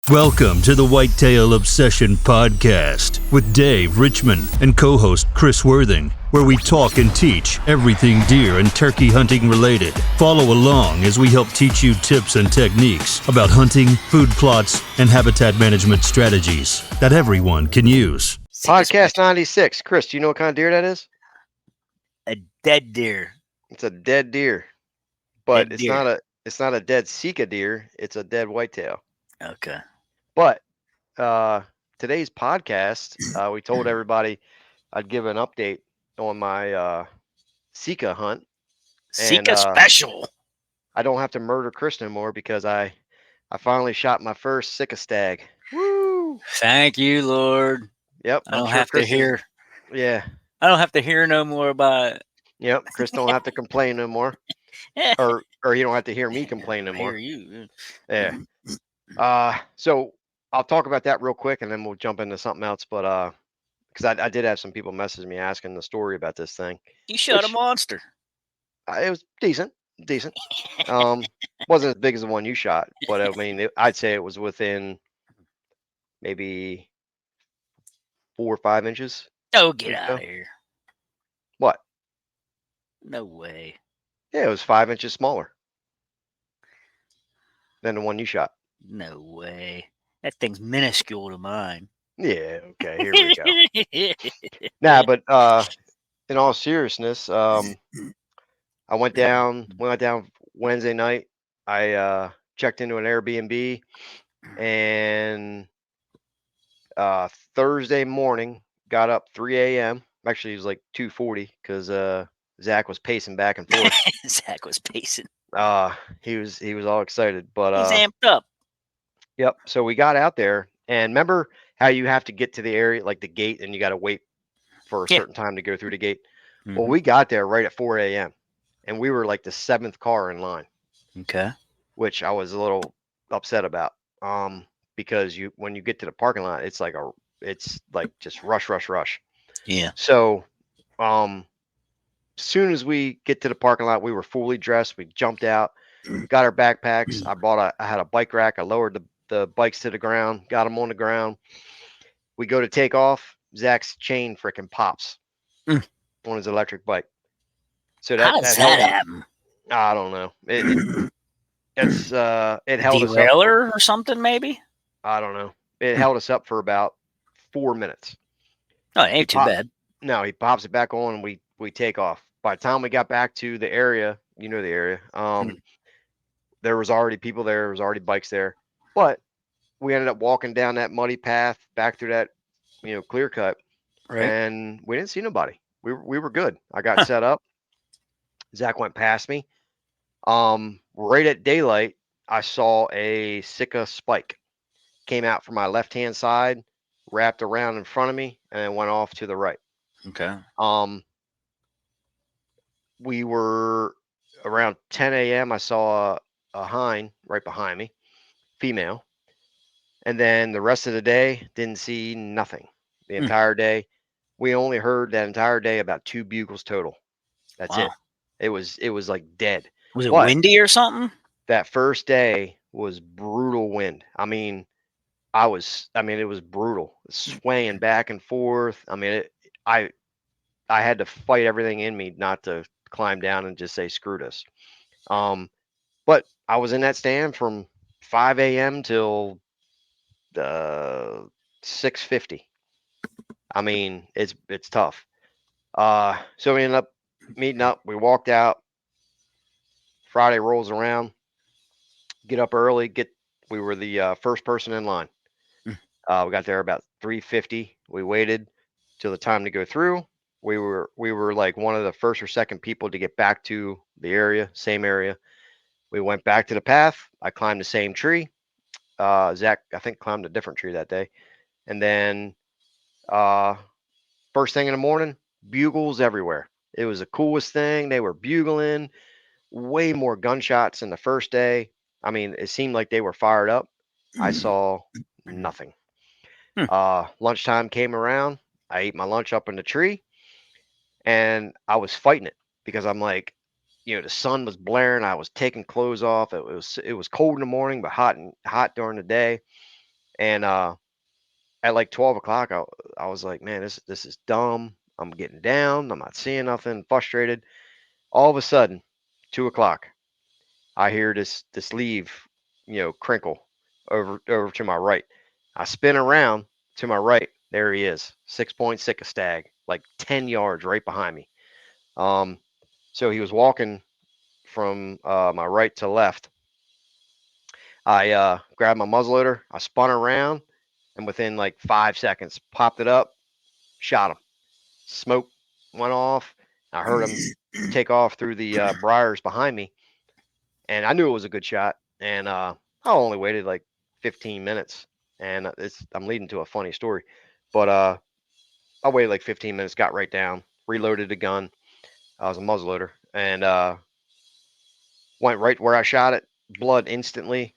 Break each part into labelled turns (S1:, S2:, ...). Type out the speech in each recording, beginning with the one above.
S1: Welcome to the Whitetail Obsession Podcast with Dave Richmond and co-host Chris Worthing, where we talk and teach everything deer and turkey hunting related. Follow along as we help teach you tips and techniques about hunting, food plots, and habitat management strategies that everyone can use.
S2: Podcast 96. Chris, do you know what kind of deer that is?
S3: A dead deer.
S2: It's a dead deer, but
S3: Dead
S2: it's
S3: deer.
S2: not a dead SIKA deer. It's a dead whitetail.
S3: Okay.
S2: But today's podcast, we told everybody I'd give an update on my SIKA hunt.
S3: SIKA
S2: And,
S3: special.
S2: I don't have to murder Chris no more because I finally shot my first SIKA stag. Woo!
S3: Thank you, Lord.
S2: Yep.
S3: I don't
S2: I'm sure
S3: have
S2: Chris
S3: to hear.
S2: Yeah.
S3: I don't have to hear no more about it.
S2: Yep. Chris don't have to complain no more, or you don't have to hear me complain no
S3: I
S2: more.
S3: hear you.
S2: Yeah. So I'll talk about that real quick and then we'll jump into something else. But because I did have some people message me asking the story about this thing.
S3: You shot a
S2: Which-
S3: monster.
S2: It was decent. Wasn't as big as the one you shot, but I mean, I'd say it was within maybe 4 or 5 inches.
S3: Oh, get
S2: Think
S3: out
S2: so?
S3: of here.
S2: What?
S3: No way.
S2: Yeah, it was 5 inches smaller than the one you shot.
S3: No way. That thing's minuscule to mine.
S2: Yeah. Okay. Here we go. Nah, but in all seriousness, I went down Wednesday night. I checked into an Airbnb, and Thursday morning got up 3 a.m. Actually, it was like 2:40 because Zach was pacing back and forth.
S3: Zach was pacing.
S2: He was all excited, but
S3: He's amped up.
S2: yep. So we got out there, and remember how you have to get to the area, like the gate, and you got to wait for a
S3: Yeah.
S2: certain time to go through the gate. Well,
S3: Mhm.
S2: we got there right at 4 a.m. and we were like the 7th car in line,
S3: Okay.
S2: which I was a little upset about. Because when you get to the parking lot, it's like just rush.
S3: Yeah.
S2: So, as soon as we get to the parking lot, we were fully dressed. We jumped out, got our backpacks. I had a bike rack. I lowered the bikes to the ground, got them on the ground. We go to take off. Zach's chain freaking pops
S3: Mm.
S2: on his electric bike. So
S3: How does
S2: held
S3: that
S2: up.
S3: happen?
S2: I don't know. It held us up.
S3: Derailer or something, maybe?
S2: I don't know. It held us up for about 4 minutes.
S3: Oh, it ain't too bad.
S2: No, he pops it back on and we take off. By the time we got back to the area, you know the area, there was already people there, there was already bikes there. But we ended up walking down that muddy path back through that, clear cut,
S3: Right.
S2: and we didn't see nobody. We were good. I got set up. Zach went past me. Right at daylight, I saw a SIKA spike. Came out from my left-hand side, wrapped around in front of me, and then went off to the right.
S3: Okay.
S2: We were around 10 a.m. I saw a hind right behind me, female. And then the rest of the day, didn't see nothing the entire day. We only heard that entire day about 2 bugles total. That's
S3: Wow.
S2: it. It was like dead.
S3: Was it
S2: But
S3: windy or something?
S2: that first day was brutal wind. I mean, it was brutal, swaying back and forth. I mean, I had to fight everything in me not to climb down and just say screw this. But I was in that stand from 5 a.m. till 6:50. I mean, it's tough. So we ended up meeting up. We walked out. Friday rolls around. Get up early. We were the first person in line. We got there about 3:50. We waited till the time to go through. We were like one of the first or second people to get back to the area, same area. We went back to the path. I climbed the same tree. Zach, I think, climbed a different tree that day. And then first thing in the morning, bugles everywhere. It was the coolest thing. They were bugling. Way more gunshots than the first day. I mean, it seemed like they were fired up. I saw nothing. Lunchtime came around. I ate my lunch up in the tree, and I was fighting it because I'm like, the sun was blaring. I was taking clothes off. It was cold in the morning, but hot during the day. And at like 12 o'clock, I was like, man, this is dumb. I'm getting down. I'm not seeing nothing. Frustrated. All of a sudden, 2 o'clock, I hear this leaf, crinkle over to my right. I spin around to my right. There he is, 6-point SIKA stag, like 10 yards right behind me. So he was walking from my right to left. I grabbed my muzzleloader, I spun around, and within like 5 seconds, popped it up, shot him. Smoke went off. I heard him take off through the briars behind me, and I knew it was a good shot. And I only waited like 15 minutes, and I'm leading to a funny story, but I waited like 15 minutes, got right down, reloaded the gun. I was a muzzleloader, and went right where I shot it. Blood instantly.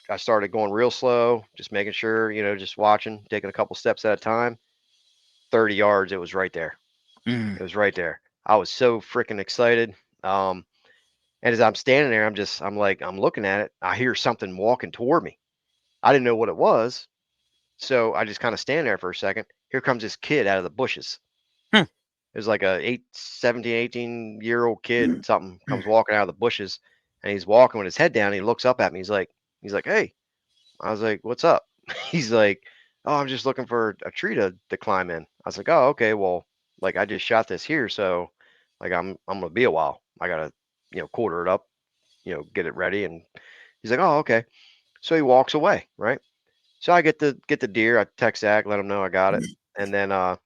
S2: I started going real slow, just making sure, just watching, taking a couple steps at a time. 30 yards, it was right there.
S3: Mm.
S2: It was right there. I was so freaking excited. And as I'm standing there, I'm looking at it. I hear something walking toward me. I didn't know what it was. So I just kind of stand there for a second. Here comes this kid out of the bushes.
S3: Hmm.
S2: It was like a 17, 18-year-old kid, something comes walking out of the bushes, and he's walking with his head down. And he looks up at me. He's like, hey. I was like, what's up? He's like, oh, I'm just looking for a tree to climb in. I was like, oh, okay. Well, like I just shot this here. So like I'm going to be a while. I got to, quarter it up, get it ready. And he's like, oh, okay. So he walks away. Right. So I get the deer. I text Zach, let him know I got it. And then I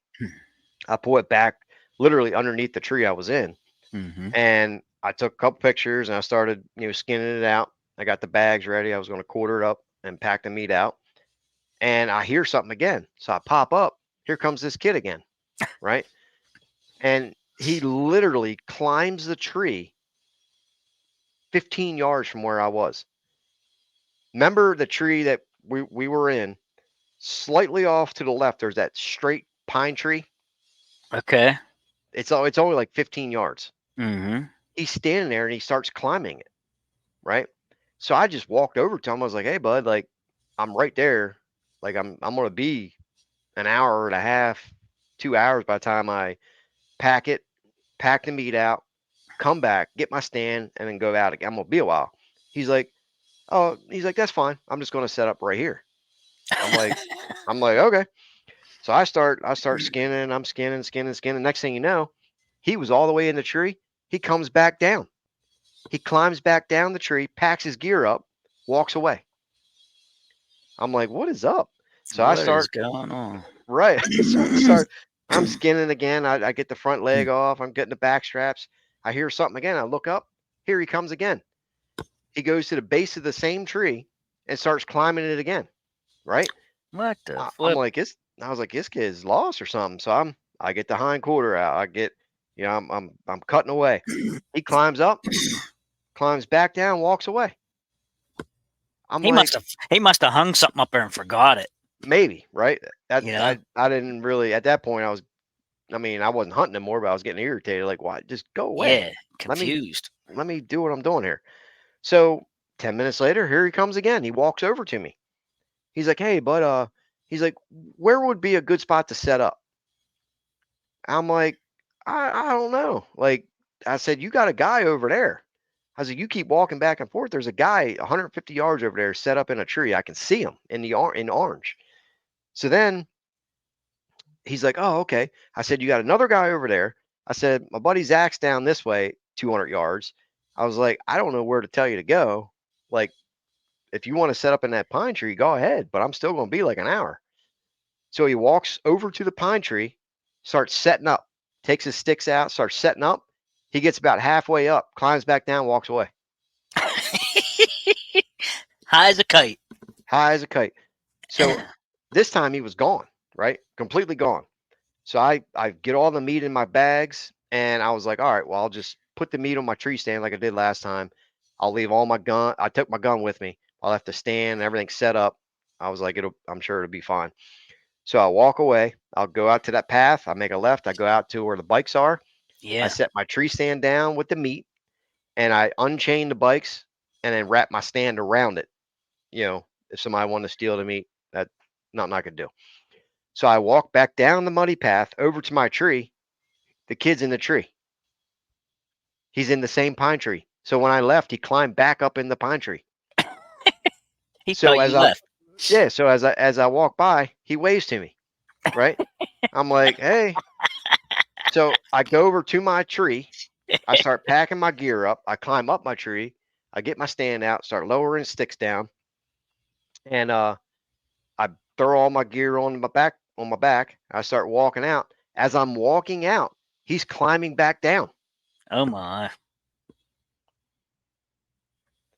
S2: pull it back literally underneath the tree I was in.
S3: Mm-hmm.
S2: And I took a couple pictures and I started, skinning it out. I got the bags ready. I was going to quarter it up and pack the meat out. And I hear something again. So I pop up. Here comes this kid again. Right. And he literally climbs the tree 15 yards from where I was. Remember the tree that we were in? Slightly off to the left, there's that straight pine tree.
S3: Okay.
S2: It's only like 15 yards.
S3: Mm-hmm.
S2: He's standing there and he starts climbing it. Right. So I just walked over to him. I was like, hey, bud, like I'm right there. Like I'm going to be an hour and a half, 2 hours by the time I pack the meat out, come back, get my stand, and then go out again. I'm going to be a while. He's like, oh, that's fine. I'm just going to set up right here. I'm like, okay. So I start skinning. I'm skinning. Next thing you know, he was all the way in the tree. He comes back down. He climbs back down the tree, packs his gear up, walks away. I'm like, what is up? So
S3: What
S2: I
S3: is
S2: start
S3: going on?
S2: right. So I'm skinning again. I get the front leg off. I'm getting the back straps. I hear something again. I look up. Here he comes again. He goes to the base of the same tree and starts climbing it again. Right.
S3: What the
S2: I'm
S3: flip?
S2: like, I was like, this kid's lost or something. So I get the hind quarter out. I get, I'm cutting away. He climbs up, climbs back down, walks away. I'm
S3: He
S2: like,
S3: must have hung something up there and forgot it.
S2: maybe, right?
S3: Yeah.
S2: I didn't really at that point. I wasn't hunting anymore, but I was getting irritated. Like, why? Just go away.
S3: Yeah. Confused.
S2: Let me do what I'm doing here. So 10 minutes later, here he comes again. He walks over to me. He's like, hey, bud, he's like, where would be a good spot to set up? I'm like, I don't know. Like I said, you got a guy over there. I said, you keep walking back and forth. There's a guy 150 yards over there set up in a tree. I can see him in orange. So then he's like, oh, okay. I said, you got another guy over there. I said, my buddy Zach's down this way, 200 yards. I was like, I don't know where to tell you to go. Like, if you want to set up in that pine tree, go ahead, but I'm still going to be like an hour. So he walks over to the pine tree, starts setting up, takes his sticks out, starts setting up. He gets about halfway up, climbs back down, walks away.
S3: High as a kite.
S2: High as a kite. So this time he was gone, right? Completely gone. So I get all the meat in my bags, and I was like, all right, well, I'll just put the meat on my tree stand like I did last time. I'll leave all my gun. I took my gun with me. I'll have to stand and everything set up. I was like, I'm sure it'll be fine. So I walk away. I'll go out to that path. I make a left. I go out to where the bikes are.
S3: Yeah.
S2: I set my tree stand down with the meat, and I unchain the bikes and then wrap my stand around it. If somebody wanted to steal the meat, nothing I could do. So I walked back down the muddy path over to my tree. The kid's in the tree. He's in the same pine tree. So when I left, he climbed back up in the pine tree.
S3: He
S2: So
S3: thought you left.
S2: so as I walk by, he waves to me, right? I'm like, "Hey." So I go over to my tree. I start packing my gear up. I climb up my tree. I get my stand out, start lowering sticks down, and I throw all my gear on my back. I start walking out. As I'm walking out, he's climbing back down,
S3: Oh my.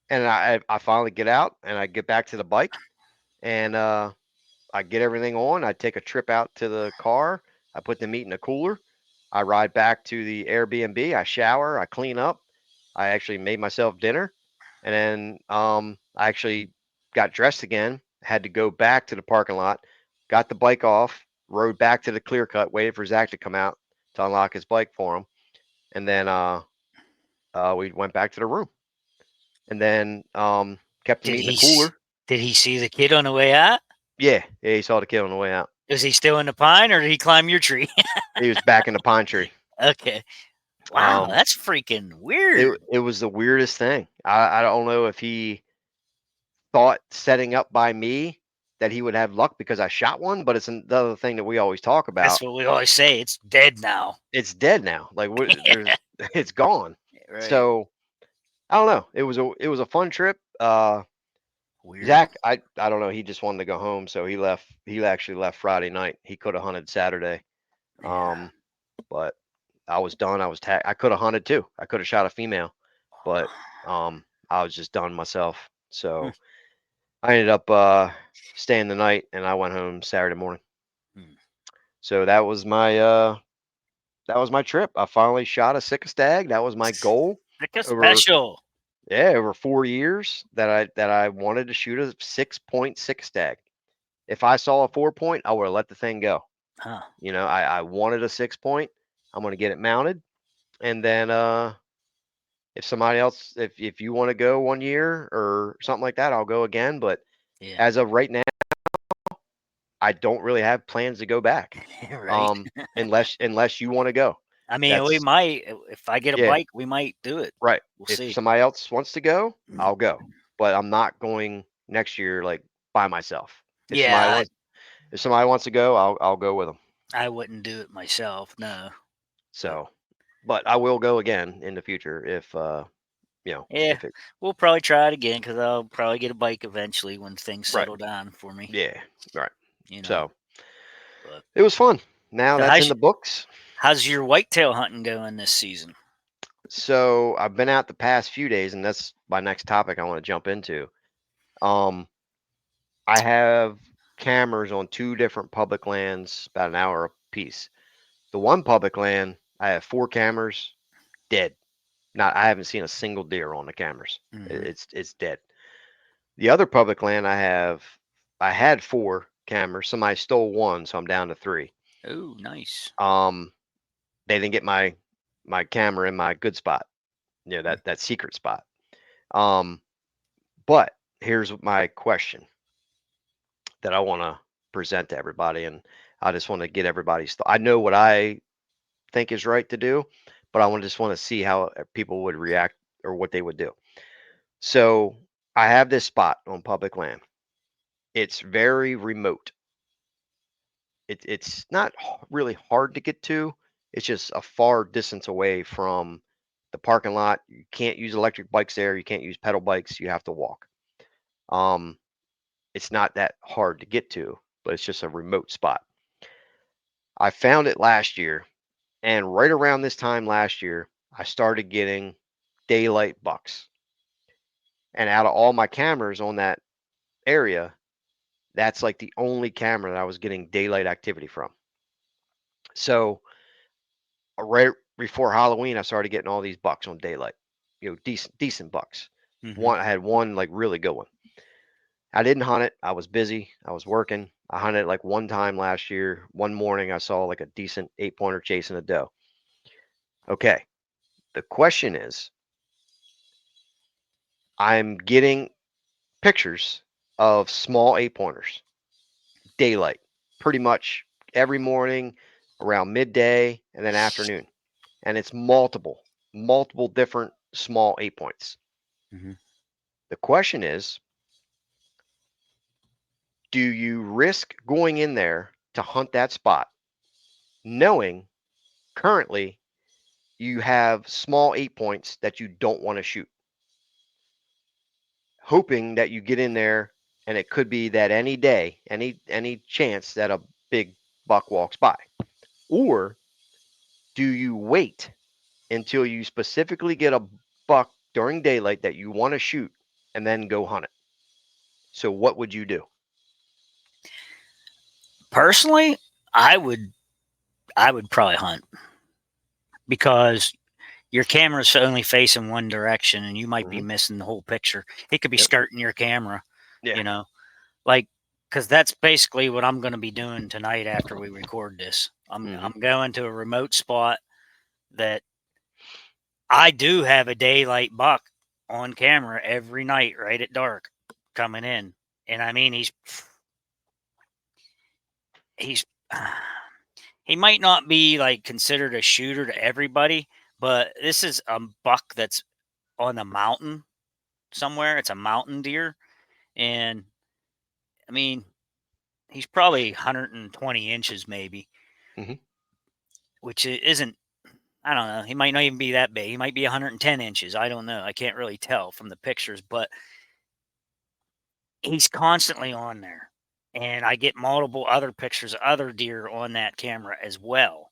S2: and I finally get out and I get back to the bike, and I get everything on. I take a trip out to the car. I put the meat in the cooler. I ride back to the Airbnb. I shower. I clean up. I actually made myself dinner, and then I actually got dressed again. Had to go back to the parking lot. Got the bike off. Rode back to the clear cut. Waited for Zach to come out to unlock his bike for him, and then we went back to the room, and then kept the
S3: Did
S2: meat in
S3: he
S2: the cooler.
S3: did he see the kid on the way out?
S2: Yeah, he saw the kid on the way out.
S3: Is he still in the pine or did he climb your tree?
S2: He was back in the pine tree.
S3: Okay. Wow, that's freaking weird.
S2: It was the weirdest thing. I don't know if he thought setting up by me that he would have luck because I shot one, but it's another thing that we always talk
S3: That's
S2: about.
S3: what we always say. It's dead now.
S2: It's dead now. Like there's it's gone.
S3: Right.
S2: So I don't know. It was a fun trip.
S3: Weird.
S2: Zach, I don't know. He just wanted to go home, so he left. He actually left Friday night. He could have hunted Saturday,
S3: Yeah.
S2: but I was done. I could have hunted too. I could have shot a female, but I was just done myself. So I ended up staying the night, and I went home Saturday morning.
S3: Hmm.
S2: So that was my trip. I finally shot a SIKA stag. That was my goal.
S3: Like a
S2: Over
S3: special.
S2: over 4 years that I wanted to shoot a 6-point SIKA stag. If I saw a 4-point, I would have let the thing go.
S3: Huh.
S2: You know, I wanted a 6-point. I'm gonna get it mounted, and then if somebody else, if you want to go 1 year or something like that, I'll go again. But
S3: Yeah.
S2: as of right now, I don't really have plans to go back.
S3: Right.
S2: Unless you want to go.
S3: I mean, we
S2: That's
S3: might, if I get a
S2: yeah,
S3: bike, we might do it.
S2: right.
S3: We'll
S2: If
S3: see.
S2: somebody else wants to go, I'll go. But I'm not going next year like by myself. If somebody
S3: Yeah,
S2: wants if somebody wants to go, I'll go with them.
S3: I wouldn't do it myself. No.
S2: So, but I will go again in the future if
S3: Yeah,
S2: if it
S3: we'll probably try it again because I'll probably get a bike eventually when things
S2: right.
S3: settle down for me.
S2: Yeah, right.
S3: You know.
S2: So
S3: But
S2: it was fun. Now
S3: so
S2: that's in the books.
S3: how's your whitetail hunting going this season?
S2: So I've been out the past few days, and that's my next topic I want to jump into. Um, I have cameras on 2 different public lands, about an hour apiece. The one public land, I have 4 cameras, dead. I haven't seen a single deer on the cameras.
S3: Mm-hmm.
S2: It's dead. The other public land I had 4 cameras. Somebody stole one, so I'm down to 3.
S3: Oh, nice.
S2: They didn't get my camera in my good spot, that secret spot. Um, but here's my question that I want to present to everybody, and I just want to get everybody's thought. I know what I think is right to do, but I just want to see how people would react or what they would do. So I have this spot on public land. It's very remote. It's not really hard to get to. It's just a far distance away from the parking lot. You can't use electric bikes there. You can't use pedal bikes. You have to walk. Um, it's not that hard to get to, but it's just a remote spot. I found it last year, and right around this time last year, I started getting daylight bucks. And out of all my cameras on that area, that's like the only camera that I was getting daylight activity from. So right before Halloween, I started getting all these bucks on daylight. Decent bucks.
S3: Mm-hmm.
S2: I had one like really good one. I didn't hunt it. I was busy. I was working. I hunted it like one time last year. One morning, I saw like a decent 8-pointer chasing a doe. Okay. The question is, I'm getting pictures of small 8-pointers. daylight, pretty much every morning around midday and then afternoon. And it's multiple different small 8-points.
S3: Mm-hmm.
S2: The question is, do you risk going in there to hunt that spot, knowing currently you have small 8-points that you don't want to shoot, hoping that you get in there and it could be that any day, any chance that a big buck walks by? Or do you wait until you specifically get a buck during daylight that you want to shoot and then go hunt it? So what would you do?
S3: Personally, I would probably hunt, because your camera's only facing one direction and you might be
S2: Mhm.
S3: missing the whole picture. It could be
S2: Yep.
S3: skirting your camera,
S2: Yeah.
S3: you know, like, because that's basically what I'm going to be doing tonight after we record this.
S2: Mhm.
S3: I'm going to a remote spot that I do have a daylight buck on camera every night, right at dark, coming in. And I mean, he's he might not be like considered a shooter to everybody, but this is a buck that's on a mountain somewhere. It's a mountain deer, and I mean, he's probably 120 inches, maybe,
S2: Mhm.
S3: which isn't. I don't know. He might not even be that big. He might be 110 inches. I don't know. I can't really tell from the pictures, but he's constantly on there. And I get multiple other pictures of other deer on that camera as well.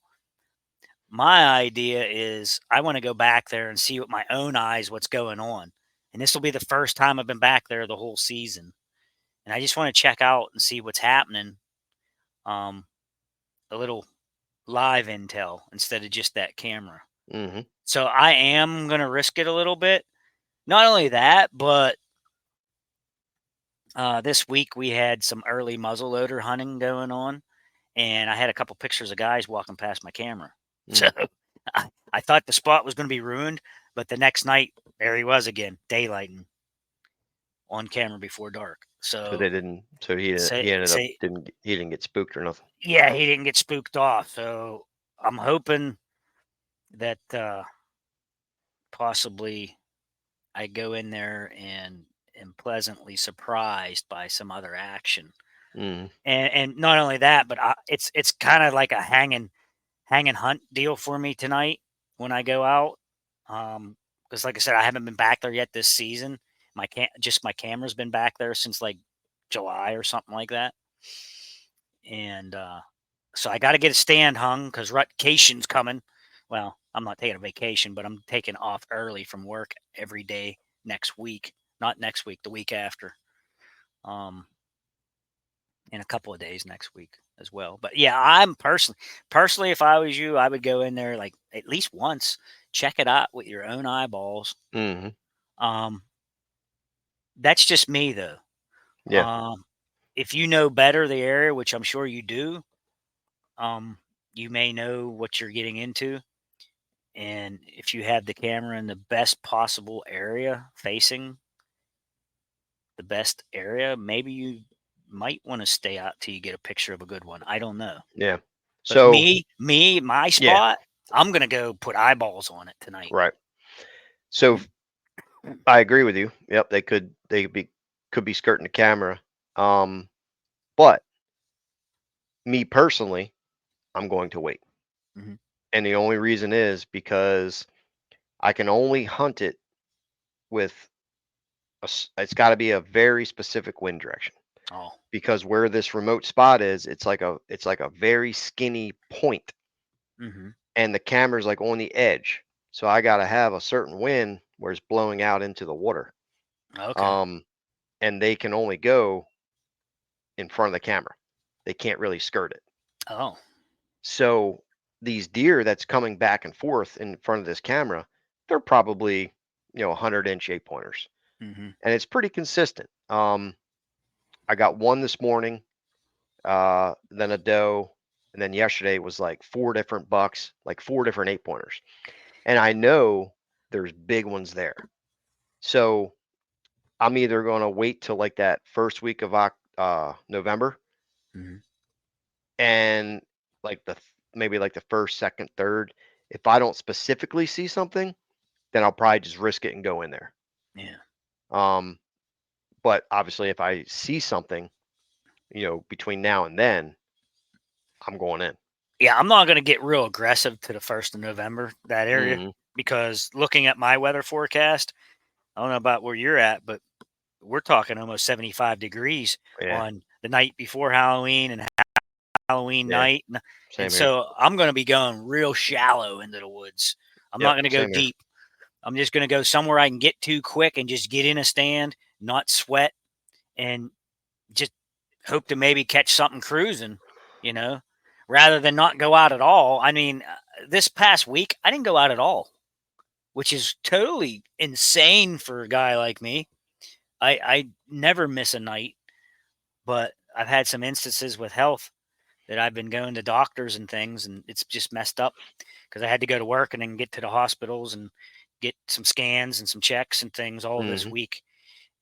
S3: My idea is I want to go back there and see with my own eyes what's going on. And this will be the first time I've been back there the whole season. And I just want to check out and see what's happening. A little live intel instead of just that camera.
S2: Mhm.
S3: So I am going to risk it a little bit. Not only that, but this week we had some early muzzleloader hunting going on, and I had a couple pictures of guys walking past my camera. So I thought the spot was going to be ruined, but the next night there he was again, daylighting on camera before dark.
S2: So
S3: So,
S2: they didn't. So
S3: say,
S2: he ended up
S3: say,
S2: he didn't get spooked or nothing.
S3: yeah, he didn't get spooked off. So I'm hoping that possibly I go in there and am pleasantly surprised by some other action.
S2: Mhm.
S3: And not only that, but it's kind of like a hang and hunt deal for me tonight when I go out. Because like I said, I haven't been back there yet this season. My camera's been back there since like July or something like that. And so I got to get a stand hung because rutcation's coming. Well, I'm not taking a vacation, but I'm taking off early from work every day next week. Not next week, the week after. Um, in a couple of days next week as well. But yeah, I'm personally, if I was you, I would go in there like at least once, check it out with your own eyeballs.
S2: Mhm.
S3: Um, that's just me though.
S2: Yeah.
S3: If you know better the area, which I'm sure you do, you may know what you're getting into. And if you have the camera in the best possible area facing the best area, maybe you might want to stay out till you get a picture of a good one. I don't know.
S2: Yeah.
S3: But
S2: So
S3: my
S2: yeah.
S3: spot, I'm gonna go put eyeballs on it tonight.
S2: Right. So I agree with you. Yep. Could be skirting the camera. But me personally, I'm going to wait.
S3: Mhm.
S2: And the only reason is because I can only hunt it with it's got to be a very specific wind direction,
S3: Oh.
S2: because where this remote spot is, it's like a very skinny point,
S3: Mhm.
S2: and the camera's like on the edge. So I got to have a certain wind where it's blowing out into the water.
S3: Okay.
S2: Um, and they can only go in front of the camera. They can't really skirt it.
S3: Oh.
S2: So these deer that's coming back and forth in front of this camera, they're probably 100-inch 8-pointers,
S3: Mhm.
S2: and it's pretty consistent. I got one this morning, then a doe, and then yesterday was like 4 different bucks, like 4 different 8-pointers, and I know there's big ones there. So I'm either going to wait till like that first week of November
S3: Mhm.
S2: And like maybe like the first, second, third, if I don't specifically see something, then I'll probably just risk it and go in there.
S3: Yeah.
S2: Um, but obviously, if I see something, between now and then, I'm going in.
S3: Yeah, I'm not gonna get real aggressive to the 1st of November, that area,
S2: Hmm.
S3: because looking at my weather forecast, I don't know about where you're at, but we're talking almost 75 degrees
S2: Yeah,
S3: on the night before Halloween and Halloween
S2: yeah,
S3: night, and
S2: same here.
S3: so I'm gonna be going real shallow into the woods. I'm
S2: Yep,
S3: not gonna go
S2: same here.
S3: deep. I'm just gonna go somewhere I can get to quick and just get in a stand, not sweat, and just hope to maybe catch something cruising, you know, rather than not go out at all. I mean, this past week, I didn't go out at all, which is totally insane for a guy like me. I never miss a night, but I've had some instances with health that I've been going to doctors and things, and it's just messed up because I had to go to work and then get to the hospitals and get some scans and some checks and things all this
S2: Hmm.
S3: week,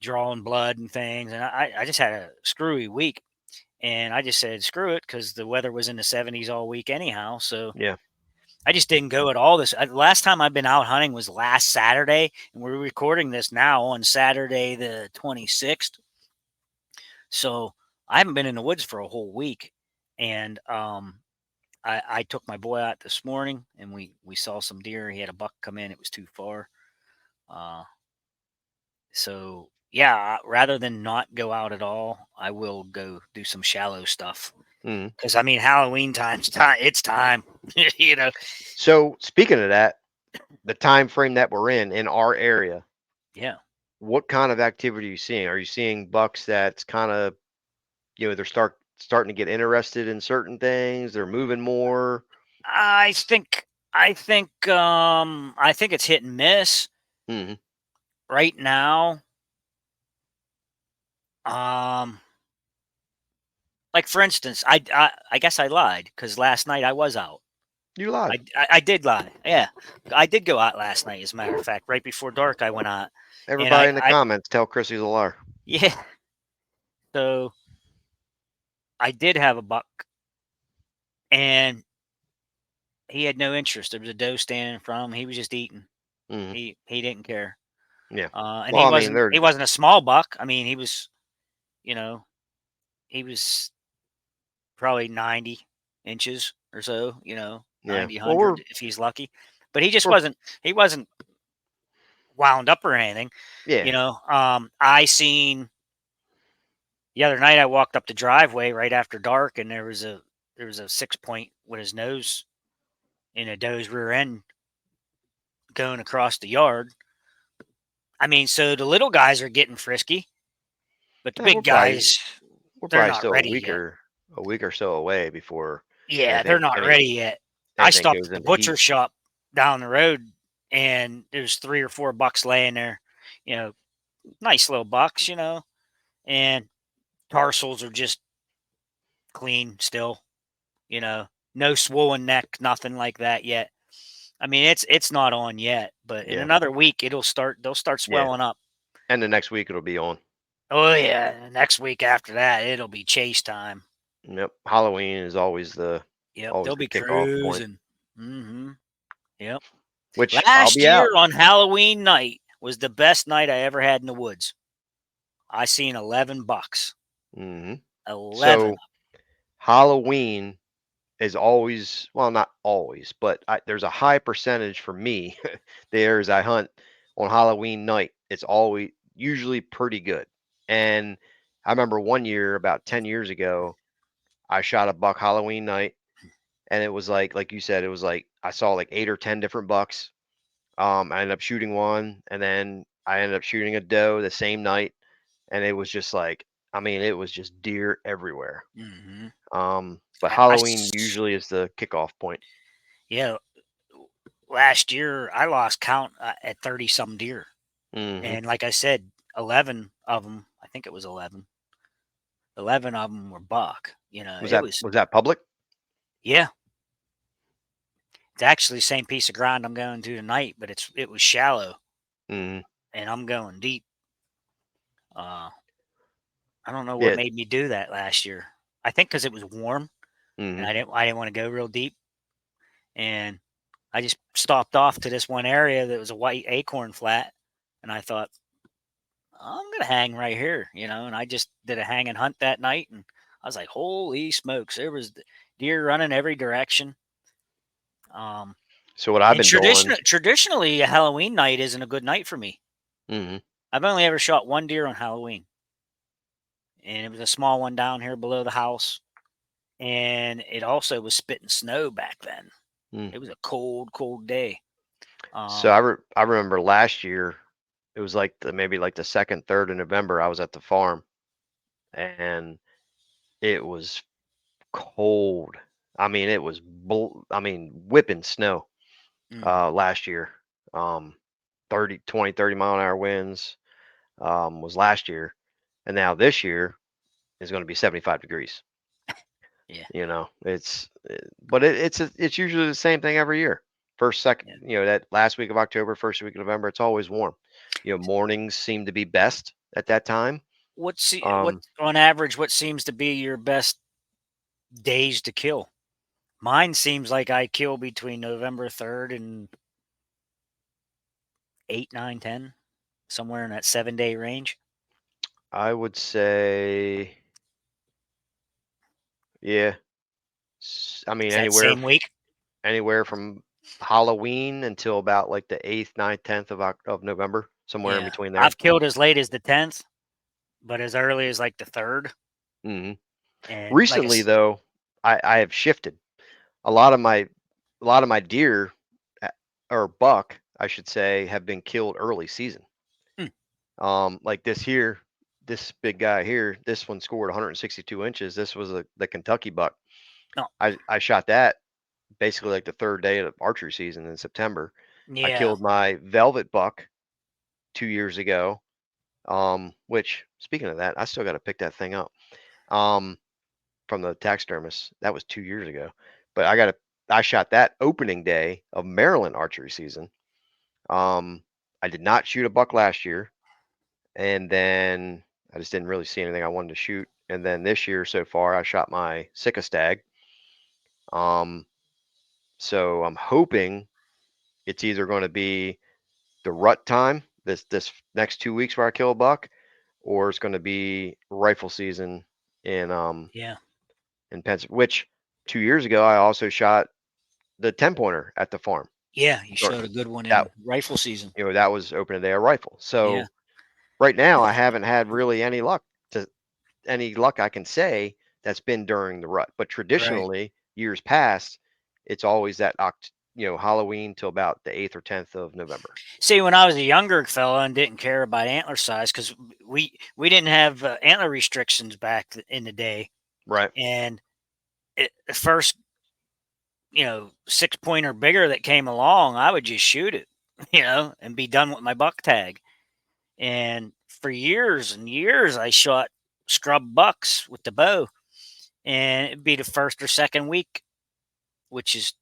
S3: drawing blood and things. And I just had a screwy week. And I just said, screw it, because the weather was in the 70s all week anyhow. So
S2: Yeah.
S3: I just didn't go at all. Last time I've been out hunting was last Saturday, and we're recording this now on Saturday the 26th. So I haven't been in the woods for a whole week, and I took my boy out this morning, and we saw some deer. He had a buck come in; it was too far. Uh, so yeah, rather than not go out at all, I will go do some shallow stuff.
S2: Hmm.
S3: 'Cause, I mean, Halloween time's time it's time, you know?
S2: So speaking of that, the time frame that we're in our area,
S3: Yeah.
S2: what kind of activity are you seeing? Are you seeing bucks that's kind of, they're starting to get interested in certain things, they're moving more?
S3: I think I think it's hit and miss.
S2: Hmm.
S3: Right now, um, like, for instance, I guess I lied because last night I was out.
S2: You lied.
S3: I did lie, yeah. I did go out last night, as a matter of fact. Right before dark, I went out, and
S2: Everybody in the comments tell Chris he's a liar.
S3: yeah. So, I did have a buck, and he had no interest. There was a doe standing in front of him, he was just eating.
S2: Hmm.
S3: He didn't care.
S2: Yeah.
S3: And
S2: Well, I mean, they're
S3: he wasn't a small buck. I mean, he was, you know, he was probably 90 inches or so,
S2: yeah.
S3: 90,
S2: Well, we're
S3: 100 if he's lucky. But he just
S2: we're
S3: he wasn't wound up or anything,
S2: yeah.
S3: I seen the other night I walked up the driveway right after dark, and there was a 6 point with his nose in a doe's rear end going across the yard. I mean, so the little guys are getting frisky, but the
S2: Yeah,
S3: big guys,
S2: we're
S3: they're
S2: probably
S3: not
S2: still
S3: ready yet.
S2: a week or so away before
S3: Yeah, they're
S2: anything
S3: not ready yet. I
S2: anything
S3: stopped
S2: goes
S3: at the
S2: into heat.
S3: butcher shop down the road, and there's 3 or 4 bucks laying there, you know, nice little bucks, and tarsals are just clean still, you know, no swollen neck, nothing like that yet. I mean, it's not on yet, but in
S2: Yeah.
S3: another week they'll start
S2: Yeah.
S3: swelling up.
S2: And the next week it'll be on.
S3: Oh yeah, next week after that it'll be chase time.
S2: Yep. Halloween is
S3: Yep,
S2: always
S3: they'll
S2: the
S3: be
S2: kickoff point,
S3: cruising. Mhm. Yep.
S2: which I'll
S3: Last
S2: be out.
S3: year on Halloween night was the best night I ever had in the woods. I seen 11 bucks.
S2: Hmm.
S3: 11.
S2: So Halloween is always, well, not always, but there's a high percentage for me there as I hunt on Halloween night. It's always usually pretty good. And I remember one year about 10 years ago, I shot a buck Halloween night, and it was like you said, it was like I saw like 8 or 10 different bucks. I ended up shooting one, and then I ended up shooting a doe the same night, and it was just like, I mean, it was just deer everywhere.
S3: Mhm.
S2: But
S3: I
S2: Halloween
S3: s
S2: usually is the kickoff point.
S3: Yeah, last year I lost count, at 30 some deer,
S2: Hmm.
S3: and like I said, 11 of them. I think it was 11. 11 of them were buck, it was.
S2: Was that public?
S3: Yeah, it's actually the same piece of ground I'm going to tonight, but it was shallow,
S2: Hmm.
S3: and I'm going deep. Uh, I don't know what
S2: Yeah,
S3: made me do that last year. I think because it was warm and
S2: Mhm.
S3: I didn't want to go real deep, and I just stopped off to this one area that was a white acorn flat, and I thought I'm gonna hang right here, and I just did a hang and hunt that night, and I was like, holy smokes, there was deer running every direction. Um,
S2: So what I've
S3: and
S2: been doing.
S3: traditionally, a Halloween night isn't a good night for me.
S2: Mhm.
S3: I've only ever shot one deer on Halloween, and it was a small one down here below the house, and it also was spitting snow back then.
S2: Mm.
S3: It was a cold, cold day.
S2: So
S3: Um,
S2: I remember last year, it was like maybe like the 2nd, 3rd of November, I was at the farm, and it was cold. I mean, it was whipping snow,
S3: mm,
S2: last year. Um, 30, 20, 30 mile an hour winds, was last year. And now this year is going to be 75 degrees.
S3: yeah,
S2: But it's usually the same thing every year. First, second,
S3: yeah.
S2: that last week of October, first week of November, it's always warm. Mornings seem to be best at that time.
S3: What
S2: Um,
S3: on average? What seems to be your best days to kill? Mine seems like I kill between November 3rd and 8, 9, 10, somewhere in that 7-day range.
S2: I would say, yeah. I mean,
S3: Is that same week?
S2: anywhere from Halloween until about like the 8th, 9th, 10th of November, somewhere in
S3: Yeah.
S2: between there.
S3: I've killed as late as the 10th, but as early as like the 3rd.
S2: Hmm.
S3: And like
S2: Recently, though, I have shifted. A lot of my a lot of my deer, or buck, I should say, have been killed early season.
S3: hmm,
S2: Like this big guy here, this one scored 162 inches. This was the Kentucky buck.
S3: no,
S2: I shot that basically like the 3rd day of archery season in September. I
S3: yeah,
S2: killed my velvet buck 2 years ago. Which, speaking of that, I still got to pick that thing up. Um, from the taxidermist. That was 2 years ago. But I shot that opening day of Maryland archery season. I did not shoot a buck last year, and then I just didn't really see anything I wanted to shoot. And then this year so far, I shot my SIKA stag. Um, so I'm hoping it's either going to be the rut time, this next 2 weeks where I kill a buck, or it's going to be rifle season in
S3: yeah,
S2: Pennsylvania. Which 2 years ago I also shot the 10 pointer at the farm.
S3: yeah. You
S2: Or
S3: showed a good one
S2: that
S3: in rifle season.
S2: that was opening day a rifle.
S3: Yeah.
S2: So right now I haven't had really any luck I can say that's been during the rut. But
S3: Right.
S2: traditionally, years past, it's always that Halloween till about the 8th or 10th of November.
S3: See, when I was a younger fella and didn't care about antler size, because we didn't have antler restrictions back in the day,
S2: Right.
S3: and the first 6-pointer bigger that came along, I would just shoot it, and be done with my buck tag. And for years and years, I shot scrub bucks with the bow, and it'd be the first or second week, which is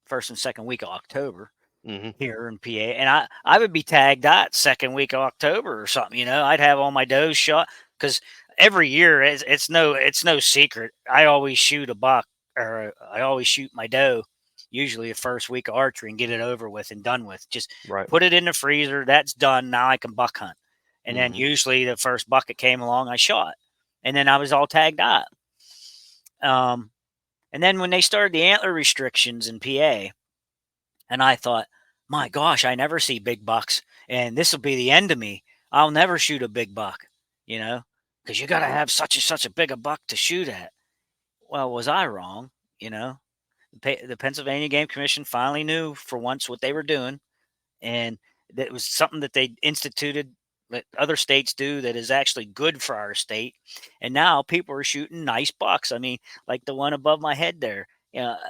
S3: first and second week of October
S2: Hmm.
S3: here in PA, and I would be tagged that second week of October or something. I'd have all my does shot because every year it's no secret. I always shoot a buck, or I always shoot my doe. Usually the first week of archery and get it over with and done with. Just
S2: Right.
S3: put it in the freezer. That's done. Now I can buck hunt. And then
S2: Hmm.
S3: usually the first buck that came along, I shot, and then I was all tagged up. Um, and then when they started the antler restrictions in PA, and I thought, my gosh, I never see big bucks, and this will be the end of me. I'll never shoot a big buck, you know, because you got to have such and such a big a buck to shoot at. Well, was I wrong? You know, the Pennsylvania Game Commission finally knew for once what they were doing, and that was something that they instituted that other states do that is actually good for our state. And now people are shooting nice bucks. I mean, like the one above my head there.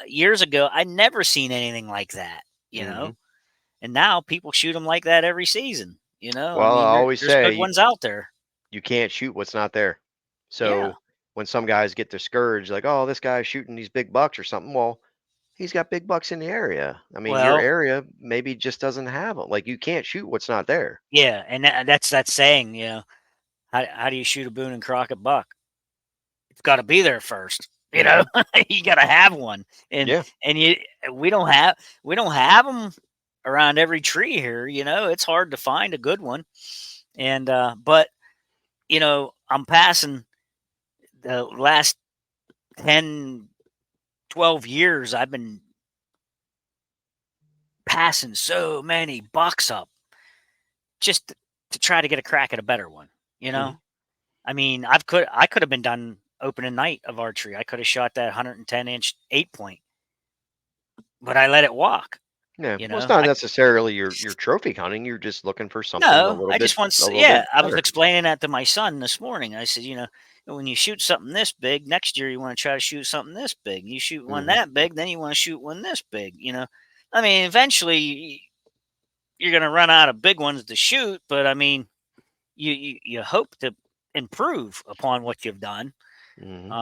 S3: Years ago, I never seen anything like that. You
S2: Hmm.
S3: know, and now people shoot them like that every season. I
S2: Well, I
S3: mean,
S2: always
S3: there's good
S2: say
S3: ones out there.
S2: you can't shoot what's not there.
S3: Yeah.
S2: So when some guys get discouraged, like, oh, this guy's shooting these big bucks or something, well, he's got big bucks in the area. I mean, your
S3: Well,
S2: area maybe just doesn't have them. Like, you can't shoot what's not there.
S3: yeah, and that's that saying. How do you shoot a Boone and Crockett buck? got to be there first. You know, you got to have one, and
S2: Yeah.
S3: we don't have them around every tree here. You know, it's hard to find a good one, and but you know, I'm passing the last 10, 12 years. I've been passing so many bucks up just to try to get a crack at a better one. You know, I mean, I could have been done opening night of archery. I could have shot that 110-inch 8-point, but I let it walk.
S2: Yeah.
S3: You
S2: Well, it's
S3: know,
S2: not necessarily your trophy hunting. You're just looking for something
S3: no, I just want.
S2: a little
S3: Yeah,
S2: bit
S3: I was
S2: better.
S3: explaining that to my son this morning. I said, you know, when you shoot something this big, next year you want to try to shoot something this big. You shoot one
S2: Hmm.
S3: that big, then you want to shoot one this big. You know, I mean, eventually you're going to run out of big ones to shoot, but I mean, you hope to improve upon what you've done.
S2: Hmm.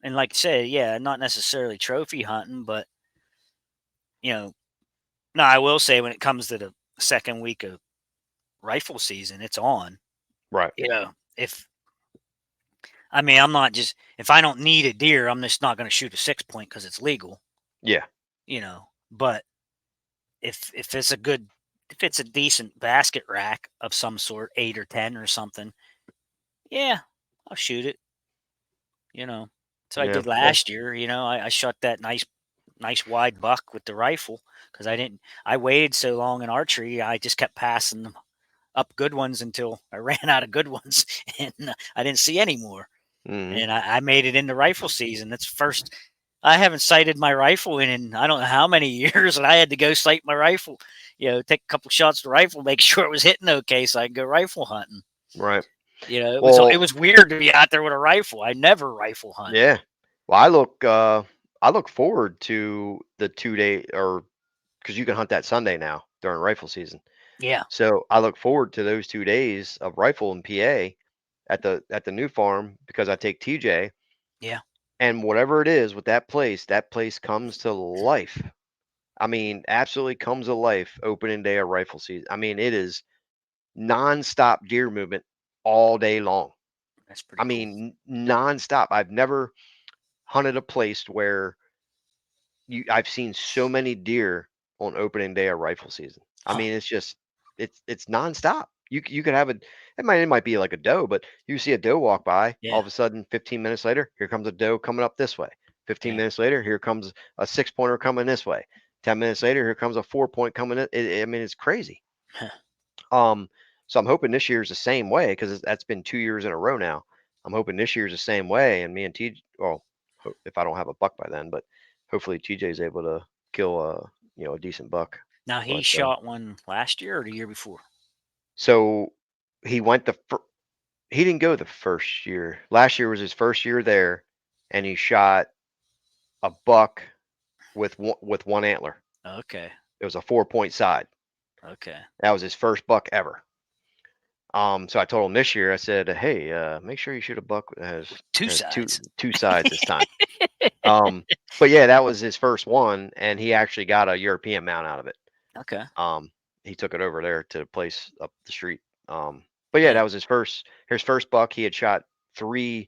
S3: And like I said, yeah, not necessarily trophy hunting, but you know, no, I will say when it comes to the second week of rifle season, it's on.
S2: Right.
S3: You know, if I mean, I'm not just if I don't need a deer, I'm just not going to shoot a 6-point because it's legal.
S2: Yeah.
S3: You know, but if it's a good, if it's a decent basket rack of some sort, 8 or 10 or something, yeah, I'll shoot it. You know, so I
S2: Yeah.
S3: did
S2: Well.
S3: last year. You know, I shot that nice wide buck with the rifle because I waited so long in archery. I just kept passing them up good ones until I ran out of good ones, and I didn't see any more.
S2: Hmm.
S3: And I made it into rifle season. That's first. I haven't sighted my rifle in I don't know how many years, and I had to go sight my rifle. You know, take a couple shots of the rifle, make sure it was hitting okay, so I could go rifle hunting.
S2: Right.
S3: You know, it
S2: Well.
S3: was weird to be out there with a rifle. I never rifle hunt.
S2: Yeah. Well, I look forward to the 2 day or because you can hunt that Sunday now during rifle season.
S3: Yeah,
S2: So I look forward to those 2 days of rifle in PA at the new farm because I take TJ
S3: yeah.
S2: and whatever it is with that place comes to life. I mean, absolutely comes to life opening day of rifle season. I mean, it is nonstop deer movement all day long.
S3: That's
S2: I
S3: pretty cool.
S2: mean, nonstop. I've never hunted a place where I've seen so many deer on opening day of rifle season. I
S3: Huh.
S2: mean, it's just it's nonstop. You could have it might be like a doe, but you see a doe walk by, all
S3: Yeah.
S2: of a sudden 15 minutes later, here comes a doe coming up this way. 15
S3: Yeah.
S2: minutes later, here comes a 6-pointer coming this way. 10 minutes later, here comes a 4-point coming in. I mean, it's crazy.
S3: Huh.
S2: Um, so I'm hoping this year's the same way because that's been 2 years in a row now. I'm hoping this year's the same way, and me and TJ, well, if I don't have a buck by then, but hopefully TJ's able to kill a decent buck.
S3: Now he
S2: But
S3: shot one last year or the year before.
S2: so he went he didn't go the first year. Last year was his first year there, and he shot a buck with one antler.
S3: Okay.
S2: It was a 4-point side.
S3: Okay.
S2: That was his first buck ever. So I told him this year, I said, "Hey, make sure you shoot a buck that
S3: Two
S2: has
S3: sides.
S2: two sides this time." But yeah, that was his first one, and he actually got a European mount out of it.
S3: Okay.
S2: Um, he took it over there to the place up the street. But yeah,
S3: Yeah.
S2: that was his first buck. He had shot 3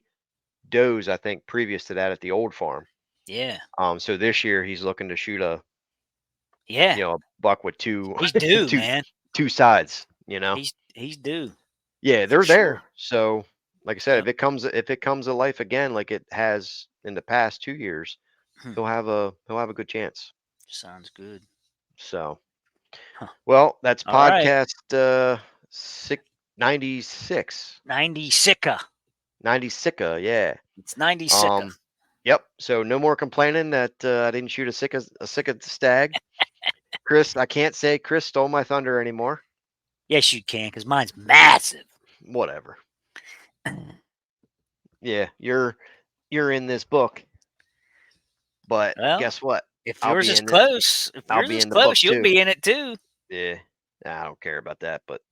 S2: does, I think, previous to that at the old farm.
S3: Yeah.
S2: So this year he's looking to shoot
S3: Yeah.
S2: a buck with two
S3: He's due,
S2: two
S3: man.
S2: two sides.
S3: He's due
S2: Yeah,
S3: for
S2: they're there.
S3: sure.
S2: So like I said,
S3: Yep.
S2: if it comes to life again, like it has in the past 2 years,
S3: Hmm.
S2: he'll have a good chance.
S3: Sounds good.
S2: So
S3: Huh.
S2: well, that's
S3: All right.
S2: podcast 96.
S3: 90 SIKA.
S2: 90 SIKA, yeah.
S3: It's 90 SIKA.
S2: Um, yep. So no more complaining that I didn't shoot a SIKA stag. Chris, I can't say Chris stole my thunder anymore.
S3: Yes, you can, because mine's massive.
S2: Whatever. Yeah, you're in this book, but
S3: Well,
S2: guess what?
S3: if
S2: I'll
S3: yours
S2: be
S3: is
S2: in it.
S3: close,
S2: I'll be in the book
S3: you'll
S2: too.
S3: be in it too.
S2: Yeah, I don't care about that, but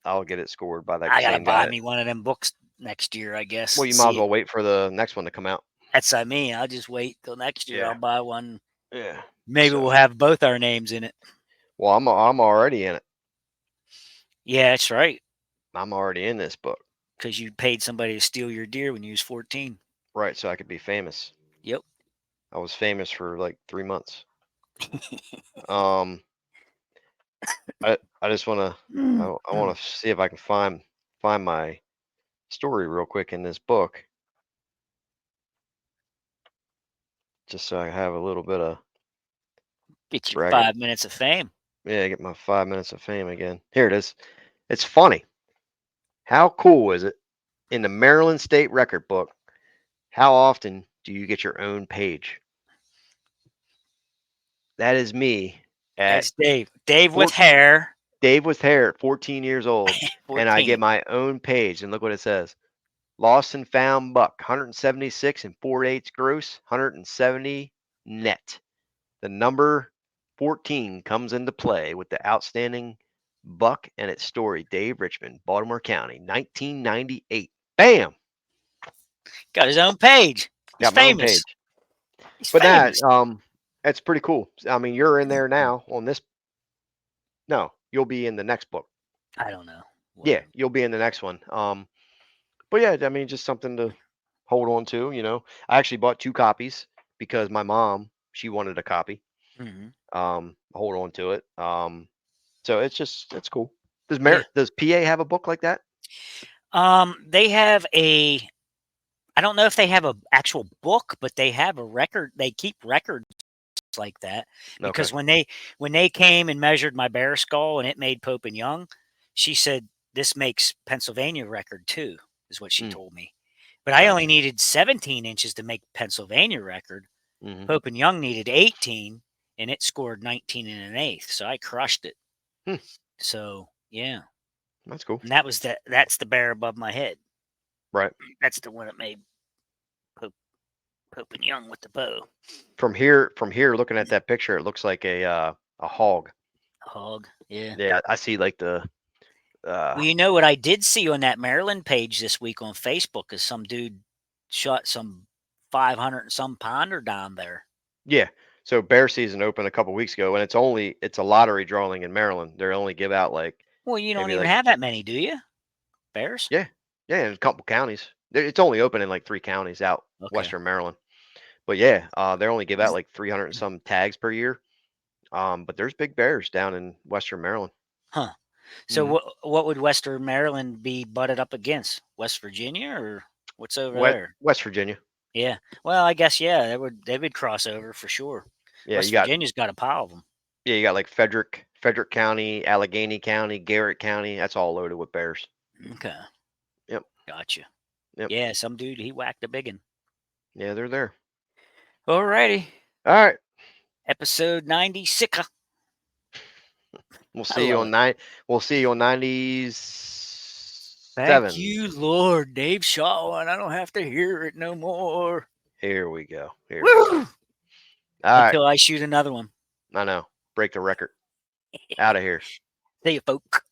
S2: I'll get it scored by that
S3: I gotta
S2: same guy.
S3: buy me one of them books next year, I guess.
S2: Well, you might as well wait for the next one to come out.
S3: That's what I mean. I'll just wait till next year.
S2: Yeah.
S3: I'll buy one.
S2: Yeah.
S3: Maybe
S2: So-
S3: we'll have both our names in it.
S2: Well, I'm already in it.
S3: Yeah, that's right.
S2: I'm already in this book.
S3: Because you paid somebody to steal your deer when you was 14.
S2: Right, so I could be famous.
S3: Yep.
S2: I was famous for like 3 months. Um, I just wanna I wanna see if I can find my story real quick in this book, just so I have a little bit of
S3: Get your
S2: bragging.
S3: 5 minutes of fame.
S2: Yeah, get my 5 minutes of fame again. Here it is. It's funny. How cool is it? In the Maryland State Record Book, how often do you get your own page? That is me at
S3: That's Dave. Dave with
S2: four,
S3: hair.
S2: Dave with hair at 14 years old, and I
S3: 14.
S2: get my own page, and look what it says. Lost and found buck, 176 and 4/8 gross, 170 net. The number 14 comes into play with the outstanding buck and its story. Dave Richmond, Baltimore County, 1998. Bam!
S3: Got his own page. He's
S2: Got my own
S3: famous.
S2: page.
S3: He's
S2: But
S3: famous.
S2: that's pretty cool. I mean, you're in there now on this. No, you'll be in the next book.
S3: I don't know.
S2: Yeah,
S3: Whatever.
S2: you'll be in the next one. But yeah, I mean, just something to hold on to. I actually bought 2 copies because my mom, she wanted a copy.
S3: Mhm.
S2: Hold on to it. So it's cool.
S3: Yeah.
S2: Does PA have a book like that?
S3: They have a. I don't know if they have a actual book, but they have a record. They keep records like that
S2: Okay.
S3: because when they came and measured my bear skull and it made Pope and Young, she said this makes Pennsylvania record too, is what she
S2: Mm,
S3: told me. But I only
S2: gotcha.
S3: needed 17 inches to make Pennsylvania record.
S2: Hmm.
S3: Pope and Young needed 18, and it scored 19 and an eighth, so I crushed it.
S2: Hmm,
S3: So yeah,
S2: that's cool.
S3: and that's the bear above my head.
S2: Right.
S3: That's the one that made Pope and Young with the bow.
S2: From here, looking at that picture, it looks like a hog.
S3: Hog, yeah.
S2: Yeah, I see like the
S3: Well, you know what I did see on that Maryland page this week on Facebook is some dude shot some 500 and some pounder down there.
S2: yeah. So bear season opened a couple weeks ago, and it's a lottery drawing in Maryland. They only give out like
S3: Well, you don't
S2: maybe
S3: even
S2: like
S3: have that many, do you? Bears?
S2: yeah, yeah, in a couple counties. It's only open in like 3 counties out
S3: Okay.
S2: western Maryland. But yeah, they only give out like 300 and some tags per year. But there's big bears down in western Maryland.
S3: Huh. So
S2: Hmm.
S3: what would Western Maryland be butted up against? West Virginia or what's over there?
S2: West Virginia.
S3: Yeah. Well, I guess yeah, they would cross over for sure.
S2: Yeah,
S3: West Virginia's got a pile of them.
S2: you got like Frederick County, Allegheny County, Garrett County. That's all loaded with bears.
S3: Okay.
S2: Yep.
S3: Gotcha.
S2: Yep.
S3: Yeah, some dude he whacked a big one.
S2: Yeah, they're there.
S3: Alrighty.
S2: All right.
S3: Episode 90, SIKA.
S2: We'll
S3: I
S2: see you
S3: love
S2: on
S3: it.
S2: We'll see you on 97.
S3: Thank you, Lord. Dave shot one. I don't have to hear it no more.
S2: Here we go. Here we go.
S3: Woo!
S2: All right.
S3: Until I shoot another one.
S2: I know. Break the record. Out of here.
S3: See you, folk.